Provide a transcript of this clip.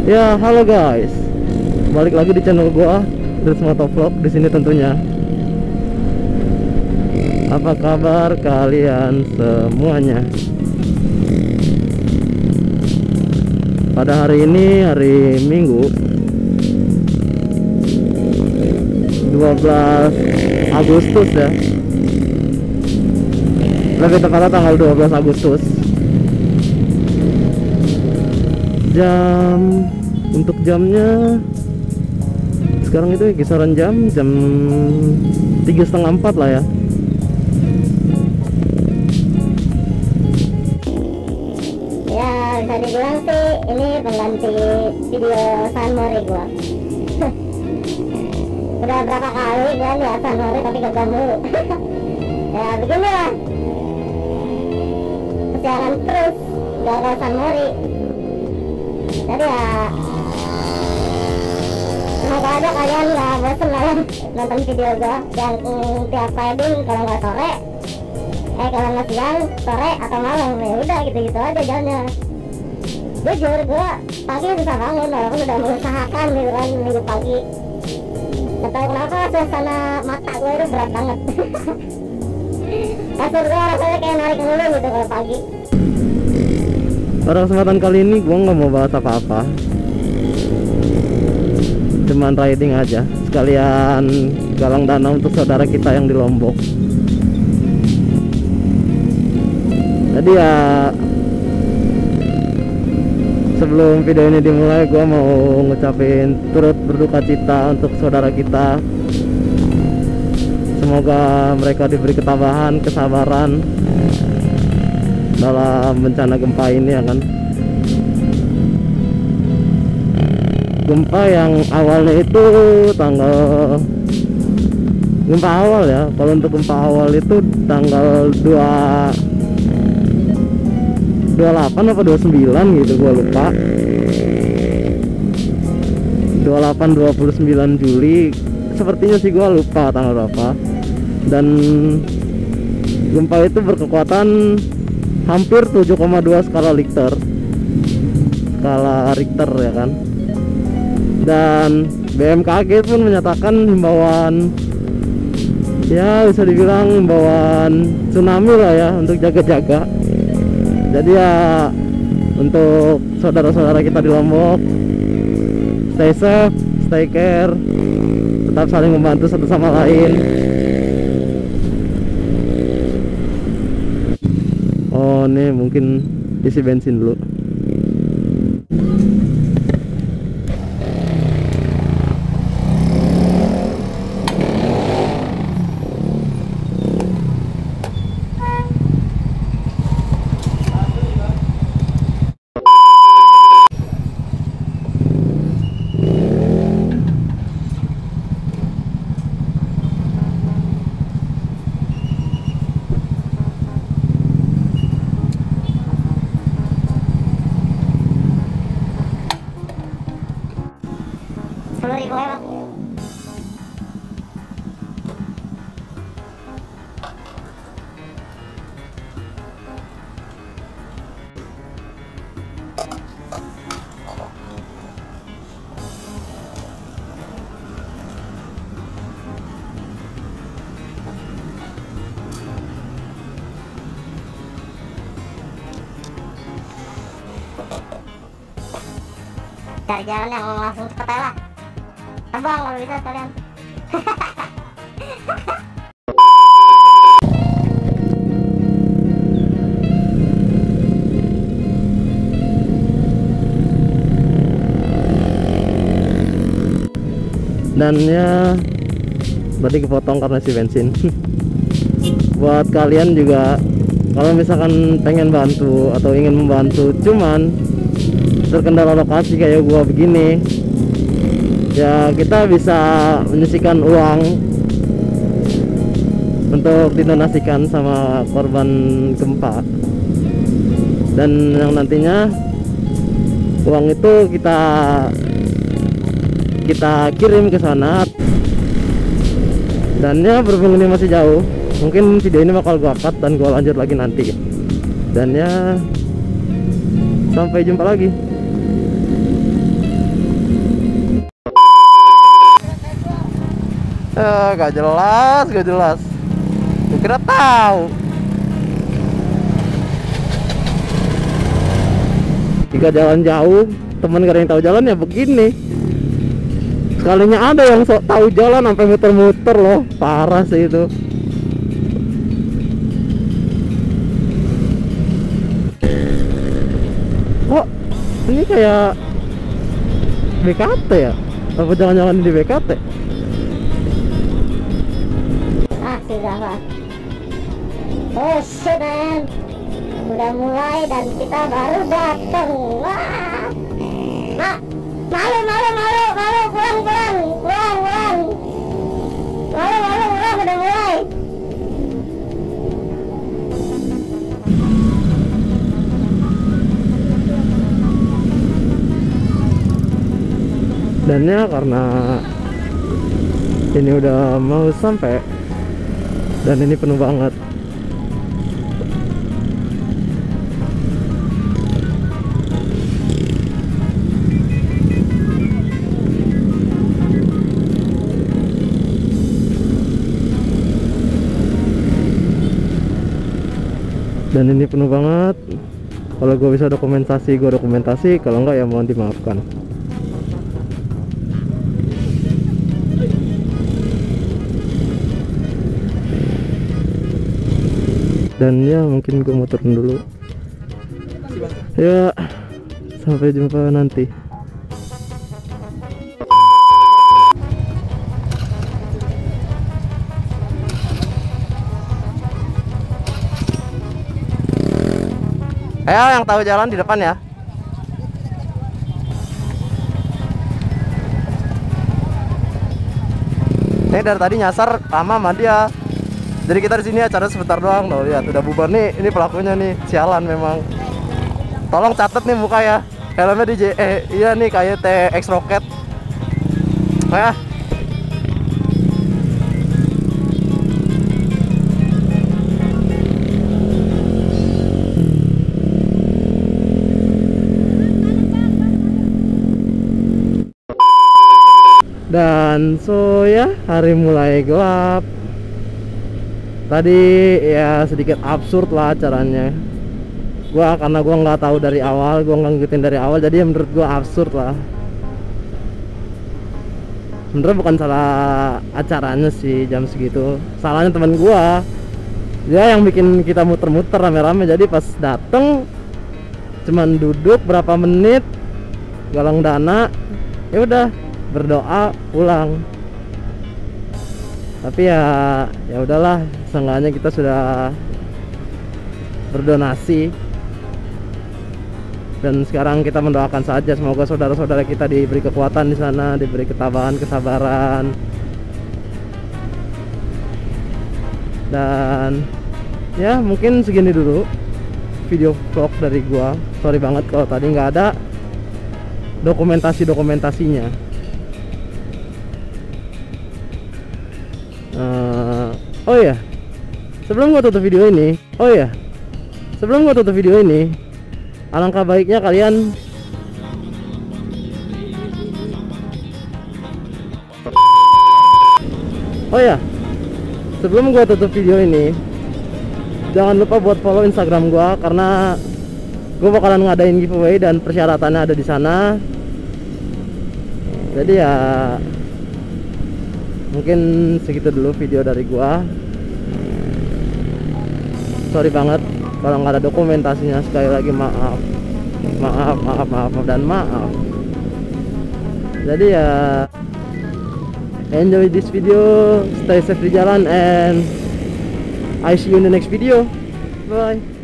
Ya, halo guys. Balik lagi di channel gua, Dris Motovlog di sini tentunya. Apa kabar kalian semuanya? Pada hari ini hari Minggu 12 Agustus ya. Lebih tepatnya tanggal 12 Agustus. Untuk jamnya sekarang itu kisaran jam 3:30-4 lah ya. Ya bisa dibilang sih ini pengganti video Sunmori gua. Udah berapa kali gua lihat Sunmori tapi gagal mulu. Ya beginilah, kesialan terus gagal Sunmori. Jadi ya semoga aja kalian gak bosen lah nonton video gua yang tiap wedding, kalau nggak sore, kalau nggak siang, sore atau malam, ya udah gitu-gitu aja jalannya. Jujur gua pagi susah bangun walaupun udah mengusahakan gitu kan minggu pagi. Gak tau kenapa suasana mata gua itu berat banget. Kasur gua rasanya kayak narik mulu gitu kalau pagi. Pada kesempatan kali ini gua nggak mau bahas apa-apa, cuman riding aja, sekalian galang dana untuk saudara kita yang di Lombok. Jadi ya sebelum video ini dimulai, gua mau ngucapin turut berduka cita untuk saudara kita. Semoga mereka diberi ketabahan, kesabaran dalam bencana gempa ini ya kan. Gempa yang awalnya itu gempa awal ya. Kalau untuk gempa awal itu tanggal 28 apa 29 gitu, gua lupa. 29 Juli sepertinya sih, gua lupa tanggal berapa. Dan gempa itu berkekuatan hampir 7,2 skala Richter ya kan. Dan BMKG pun menyatakan himbauan, ya bisa dibilang himbauan tsunami lah ya, untuk jaga-jaga. Jadi ya untuk saudara-saudara kita di Lombok, stay safe, stay care, tetap saling membantu satu sama lain. Oh nih mungkin isi bensin dulu. Cari jalan yang langsung cepet lah, terbang kalau bisa kalian. Dan ya tadi kepotong karena si bensin. Buat kalian juga kalau misalkan pengen bantu atau ingin membantu cuman terkendala lokasi kayak gua begini, ya kita bisa menyisihkan uang untuk didonasikan sama korban gempa, dan yang nantinya uang itu kita kirim ke sana. Dan ya berhubung ini masih jauh, mungkin video ini bakal gua cut dan gua lanjut lagi nanti. Dan ya sampai jumpa lagi. Gak jelas, gak jelas. Gue kira tahu. Jika jalan jauh, teman gak ada yang tahu jalan ya begini. Sekalinya ada yang sok tahu jalan sampai muter-muter loh, parah sih itu. Oh, ini kayak BKT ya? Apa jangan-jangan di BKT? Sudah lah. Oh shit man, udah mulai dan kita baru datang. Wah, malu, pulang. Malu, udah mulai. Dan ya karena ini udah mau sampai dan ini penuh banget. Kalau gue bisa dokumentasi, gue dokumentasi. Kalau enggak ya mohon dimaafkan. Dan ya mungkin gue mau turun dulu. Ya, sampai jumpa nanti. Ayo yang tahu jalan di depan ya. Ini dari tadi nyasar lama sama dia. Jadi kita di sini acara sebentar doang loh. Lihat udah bubar nih. Ini pelakunya nih, sialan memang. Tolong catat nih muka ya. Helmnya di iya nih KYT X Rocket. Ya. Dan so ya, hari mulai gelap. Tadi ya sedikit absurd lah acaranya. Karena gua nggak tahu dari awal, gua nggak ngikutin dari awal, jadi menurut gua absurd lah. Sebenarnya bukan salah acaranya sih jam segitu, salahnya teman gua. Dia yang bikin kita muter-muter rame-rame. Jadi pas dateng cuman duduk berapa menit, galang dana, ya udah berdoa pulang. Tapi ya udahlah, seenggaknya kita sudah berdonasi. Dan sekarang kita mendoakan saja semoga saudara-saudara kita diberi kekuatan di sana, diberi ketabahan, kesabaran. Dan ya mungkin segini dulu video vlog dari gua. Sorry banget kalau tadi nggak ada dokumentasinya. Oh ya, sebelum gua tutup video ini, alangkah baiknya kalian jangan lupa buat follow Instagram gua, karena gua bakalan ngadain giveaway dan persyaratannya ada di sana. Jadi ya mungkin segitu dulu video dari gua. Sorry banget kalau nggak ada dokumentasinya. Sekali lagi maaf dan maaf. Jadi ya enjoy this video, stay safe di jalan, and I see you in the next video. Bye.